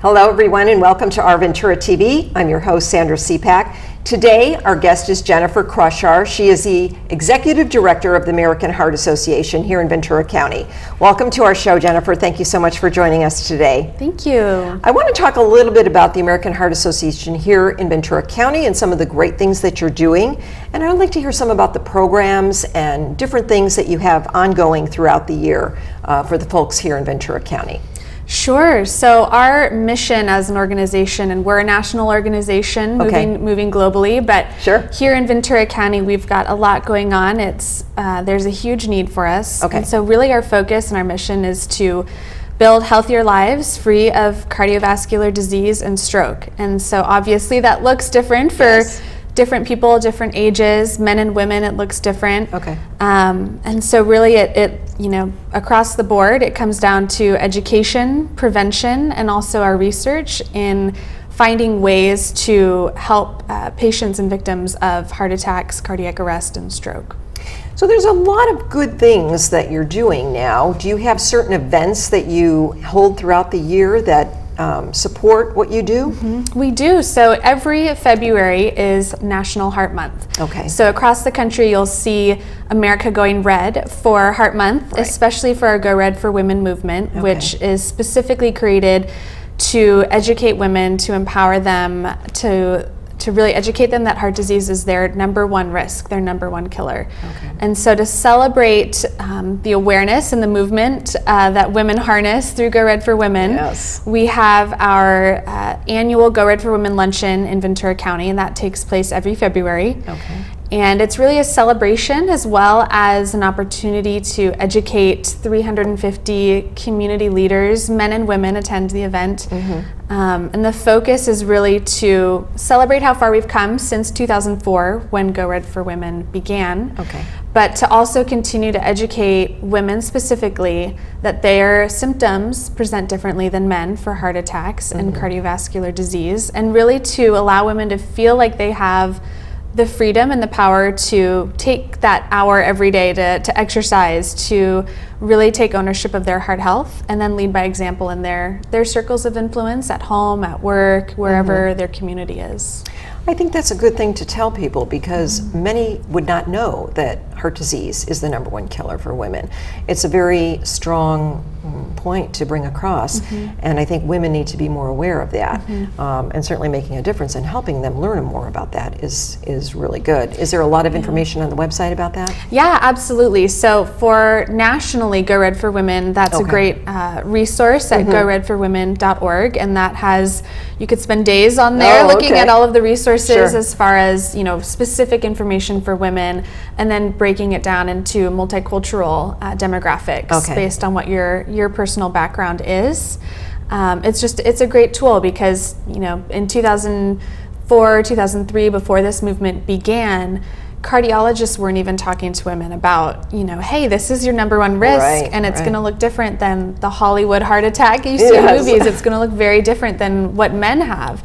Hello everyone and welcome to OurVentura TV. I'm your host Sandra Siepak. Today our guest is Jennifer Kraushaar. She is the Executive Director of the American Heart Association here in Ventura County. Welcome to our show, Jennifer. Thank you so much for joining us today. Thank you. I want to talk a little bit about the American Heart Association here in Ventura County and some of the great things that you're doing. And I'd like to hear some about the programs and different things that you have ongoing throughout the year for the folks here in Ventura County. Sure. So our mission as an organization, and we're a national organization moving globally, but here in Ventura County, we've got a lot going on. There's a huge need for us. And so really our focus and our mission is to build healthier lives free of cardiovascular disease and stroke. And so obviously that looks different for different people, different ages, men and women, it looks different. And so really it across the board, it comes down to education, prevention, and also our research in finding ways to help patients and victims of heart attacks, cardiac arrest, and stroke. So there's a lot of good things that you're doing now. Do you have certain events that you hold throughout the year that support what you do? We do. So every February is National Heart Month. So across the country you'll see America going red for Heart Month, especially for our Go Red for Women movement, which is specifically created to educate women, to empower them, to really educate them that heart disease is their number one risk, their number one killer. And so to celebrate the awareness and the movement that women harness through Go Red for Women, we have our annual Go Red for Women luncheon in Ventura County, and that takes place every February. And it's really a celebration as well as an opportunity to educate 350 community leaders, men and women attend the event. And the focus is really to celebrate how far we've come since 2004 when Go Red for Women began, but to also continue to educate women specifically that their symptoms present differently than men for heart attacks and cardiovascular disease, and really to allow women to feel like they have the freedom and the power to take that hour every day to exercise, to really take ownership of their heart health, and then lead by example in their circles of influence at home, at work, wherever their community is. I think that's a good thing to tell people because many would not know that heart disease is the number one killer for women. It's a very strong point to bring across, and I think women need to be more aware of that, and certainly making a difference and helping them learn more about that is really good. Is there a lot of information on the website about that? Yeah, absolutely. So for nationally Go Red for Women, that's a great resource at GoRedForWomen.org, and that has, you could spend days on there looking at all of the resources as far as specific information for women, and then breaking it down into multicultural demographics based on what your personal background is. It's a great tool because in 2004, 2003, before this movement began, cardiologists weren't even talking to women about, hey, this is your number one risk, and it's going to look different than the Hollywood heart attack you see in movies. It's going to look very different than what men have.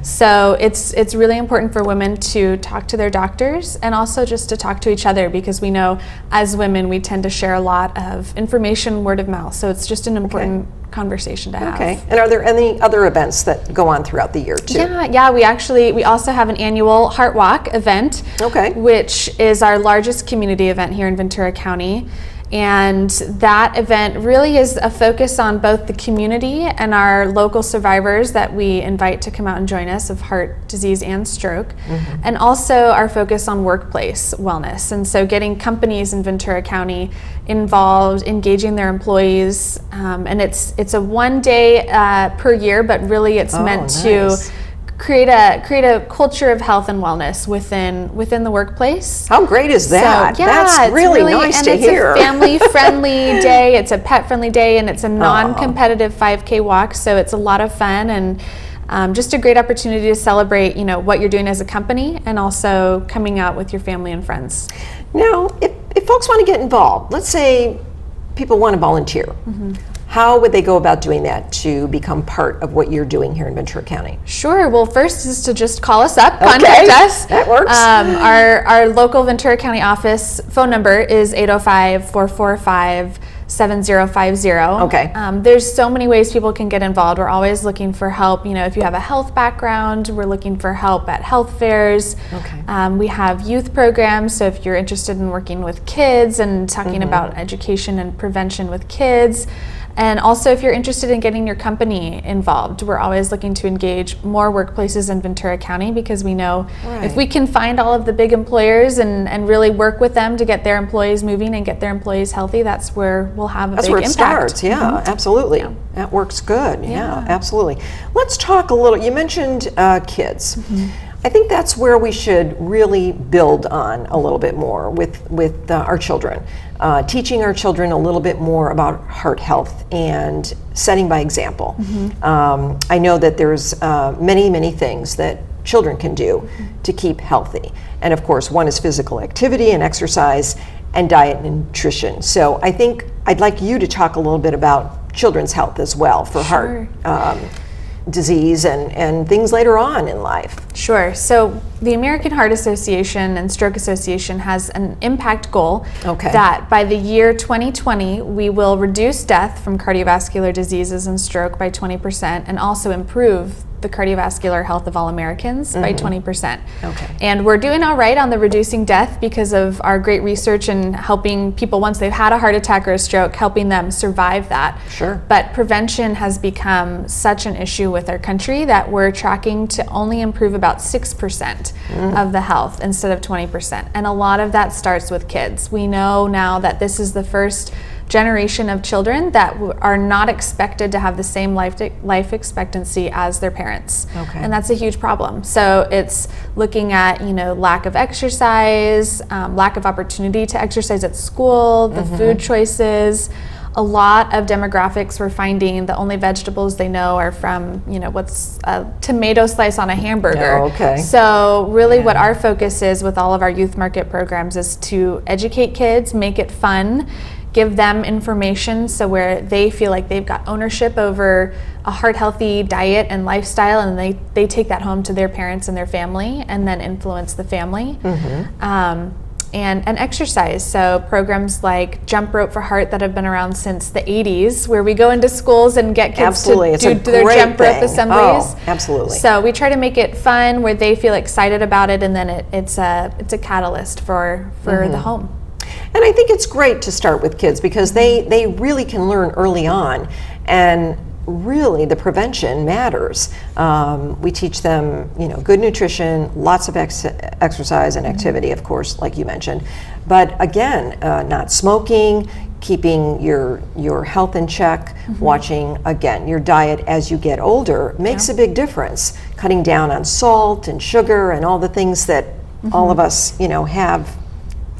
So it's really important for women to talk to their doctors and also just to talk to each other, because we know as women we tend to share a lot of information word of mouth. So it's just an important conversation to have. And are there any other events that go on throughout the year too? Yeah, we also have an annual Heart Walk event, which is our largest community event here in Ventura County. And that event really is a focus on both the community and our local survivors that we invite to come out and join us of heart disease and stroke, and also our focus on workplace wellness. And so getting companies in Ventura County involved, engaging their employees, and it's a one day per year, but really it's meant to create a culture of health and wellness within the workplace. How great is that? So, that's really nice to hear. It's a family-friendly day, it's a pet-friendly day, and it's a non-competitive 5K walk, so it's a lot of fun and just a great opportunity to celebrate what you're doing as a company and also coming out with your family and friends. Now, if folks want to get involved, let's say people want to volunteer, how would they go about doing that to become part of what you're doing here in Ventura County? Sure. Well, first is to just call us up, contact us. That works. Our local Ventura County office phone number is 805-445 7050. Okay. There's so many ways people can get involved. We're always looking for help. If you have a health background, we're looking for help at health fairs. Okay. We have youth programs, so if you're interested in working with kids and talking about education and prevention with kids. And also, if you're interested in getting your company involved, we're always looking to engage more workplaces in Ventura County, because we know if we can find all of the big employers and really work with them to get their employees moving and get their employees healthy, that's where we'll have a big impact. That's where it starts, absolutely. Yeah. That works good, absolutely. Let's talk a little, you mentioned kids. I think that's where we should really build on a little bit more with our children. Teaching our children a little bit more about heart health and setting by example. I know that there's many things that children can do to keep healthy. And of course, one is physical activity and exercise and diet and nutrition. So I think I'd like you to talk a little bit about children's health as well for heart disease and things later on in life. Sure. So the American Heart Association and Stroke Association has an impact goal that by the year 2020, we will reduce death from cardiovascular diseases and stroke by 20% and also improve the cardiovascular health of all Americans by 20%. And we're doing all right on the reducing death because of our great research and helping people once they've had a heart attack or a stroke, helping them survive that. But prevention has become such an issue with our country that we're tracking to only improve about 6% of the health instead of 20%. And a lot of that starts with kids. We know now that this is the first generation of children that are not expected to have the same life expectancy as their parents. And that's a huge problem. So it's looking at, lack of exercise, lack of opportunity to exercise at school, the food choices. A lot of demographics we're finding the only vegetables they know are from, what's a tomato slice on a hamburger. So really what our focus is with all of our youth market programs is to educate kids, make it fun, give them information so where they feel like they've got ownership over a heart healthy diet and lifestyle, and they take that home to their parents and their family and then influence the family. And exercise. So programs like Jump Rope for Heart that have been around since the 80s, where we go into schools and get kids to do their jump rope assemblies. So we try to make it fun where they feel excited about it, and then it's a catalyst for the home. And I think it's great to start with kids because they really can learn early on, and really the prevention matters. We teach them, good nutrition, lots of exercise and activity, of course, like you mentioned. But again, not smoking, keeping your health in check, watching, again, your diet as you get older makes a big difference. Cutting down on salt and sugar and all the things that all of us, have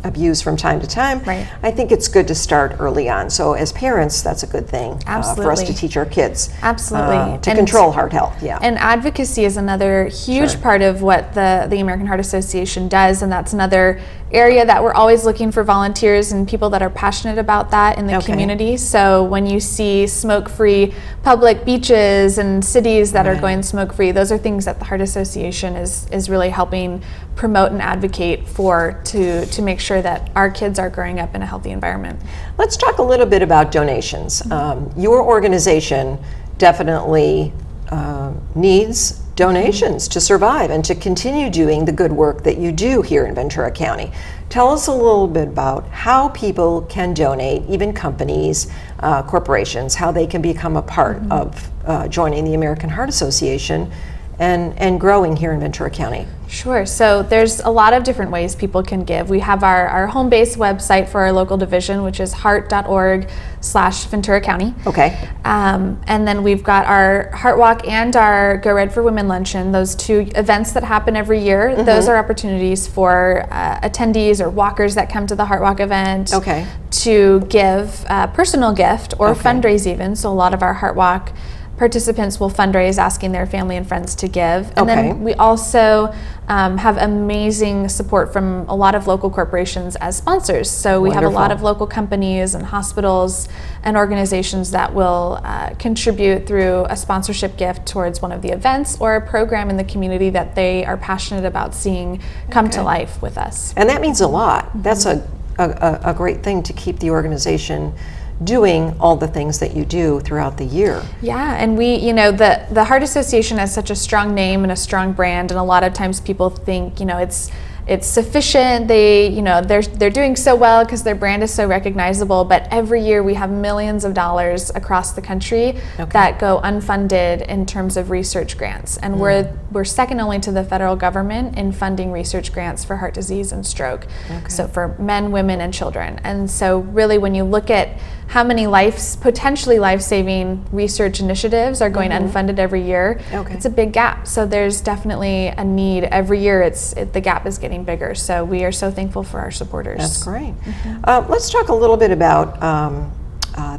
abuse from time to time. I think it's good to start early on. So as parents, that's a good thing for us to teach our kids. To control heart health. And advocacy is another huge part of what the American Heart Association does, and that's another area that we're always looking for volunteers and people that are passionate about that in the community. So when you see smoke-free public beaches and cities that are going smoke-free, those are things that the Heart Association is really helping promote and advocate for to make sure that our kids are growing up in a healthy environment. Let's talk a little bit about donations. Your organization definitely needs donations to survive and to continue doing the good work that you do here in Ventura County. Tell us a little bit about how people can donate, even companies, corporations, how they can become a part of joining the American Heart Association and growing here in Ventura County. Sure. So there's a lot of different ways people can give. We have our home-based website for our local division, which is heart.org/Ventura County. And then we've got our Heart Walk and our Go Red for Women Luncheon, those two events that happen every year. Those are opportunities for attendees or walkers that come to the Heart Walk event to give a personal gift or fundraise even. So a lot of our Heart Walk participants will fundraise asking their family and friends to give. And then we also have amazing support from a lot of local corporations as sponsors. So we have a lot of local companies and hospitals and organizations that will contribute through a sponsorship gift towards one of the events or a program in the community that they are passionate about seeing come to life with us. And that means a lot. That's a great thing to keep the organization doing all the things that you do throughout the year. Yeah, and we, the Heart Association has such a strong name and a strong brand, and a lot of times people think, it's sufficient. They're doing so well because their brand is so recognizable. But every year we have millions of dollars across the country that go unfunded in terms of research grants, and we're second only to the federal government in funding research grants for heart disease and stroke. So for men, women, and children. And so really, when you look at how many potentially life-saving research initiatives are going unfunded every year, it's a big gap. So there's definitely a need. Every year the gap is getting bigger. So we are so thankful for our supporters. That's great. Let's talk a little bit about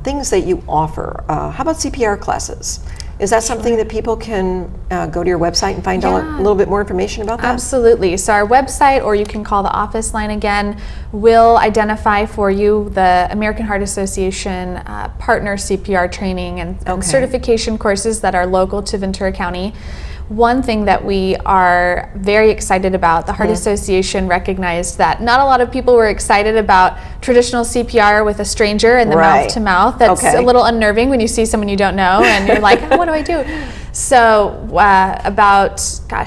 things that you offer. How about CPR classes? Is that something that people can go to your website and find out a little bit more information about that? Absolutely. So our website, or you can call the office line again, will identify for you the American Heart Association partner CPR training and certification courses that are local to Ventura County. One thing that we are very excited about, the Heart Association recognized that not a lot of people were excited about traditional CPR with a stranger and the mouth to mouth. That's a little unnerving when you see someone you don't know and you're like, what do I do? So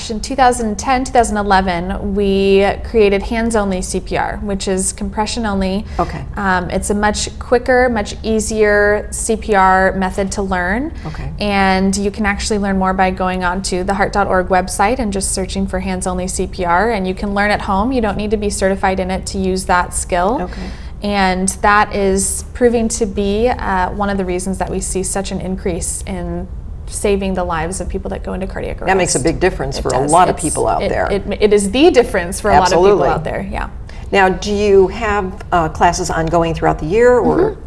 in 2010, 2011, we created hands-only CPR, which is compression only. It's a much quicker, much easier CPR method to learn. And you can actually learn more by going on to the heart.org website and just searching for hands-only CPR. And you can learn at home. You don't need to be certified in it to use that skill. And that is proving to be one of the reasons that we see such an increase in saving the lives of people that go into cardiac arrest. That makes a big difference for a lot of people out there. It is the difference for a lot of people out there, Now, do you have classes ongoing throughout the year, or?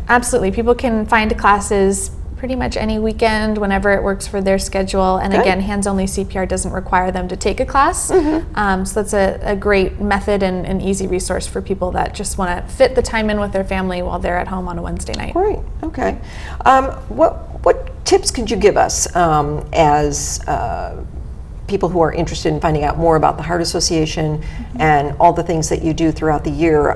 Absolutely. People can find classes pretty much any weekend, whenever it works for their schedule. And again, hands-only CPR doesn't require them to take a class. So that's a great method and an easy resource for people that just want to fit the time in with their family while they're at home on a Wednesday night. Great. Okay. What tips could you give us as people who are interested in finding out more about the Heart Association and all the things that you do throughout the year?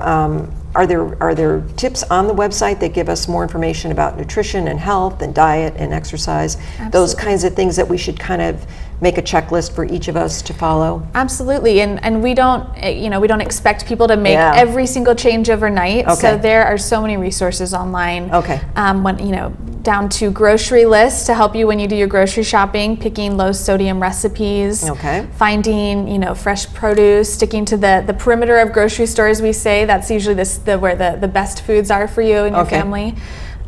Are there tips on the website that give us more information about nutrition and health and diet and exercise? Those kinds of things that we should kind of make a checklist for each of us to follow? Absolutely, and we don't expect people to make every single change overnight. So there are so many resources online. Down to grocery lists to help you when you do your grocery shopping, picking low sodium recipes, finding fresh produce, sticking to the perimeter of grocery stores. We say that's usually where the best foods are for you and your family.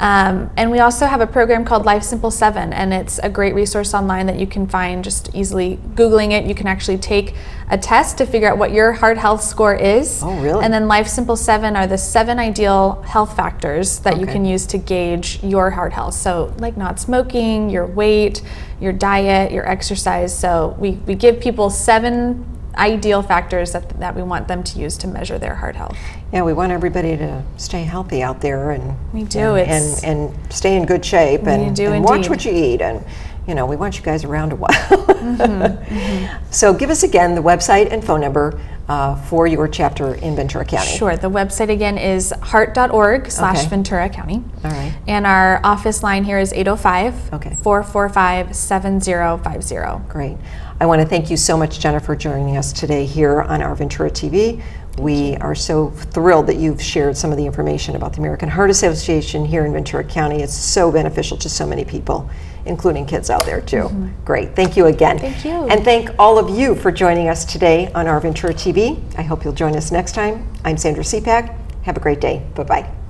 And we also have a program called Life Simple 7, and it's a great resource online that you can find just easily. Googling it, you can actually take a test to figure out what your heart health score is. Oh, really? And then Life Simple 7 are the 7 ideal health factors that you can use to gauge your heart health. So like not smoking, your weight, your diet, your exercise. So we give people 7 ideal factors that we want them to use to measure their heart health. Yeah, we want everybody to stay healthy out there, and we do, and stay in good shape, and watch what you eat, and we want you guys around a while. So give us again the website and phone number for your chapter in Ventura County. Sure. The website again is heart.org/Ventura County. All right. And our office line here is 805-445-7050. Great. I want to thank you so much, Jenna, for joining us today here on Our Ventura TV. We are so thrilled that you've shared some of the information about the American Heart Association here in Ventura County. It's so beneficial to so many people, including kids out there too. Great. Thank you again. Thank you. And thank all of you for joining us today on Our Ventura TV. I hope you'll join us next time. I'm Sandra Siepak. Have a great day. Bye-bye.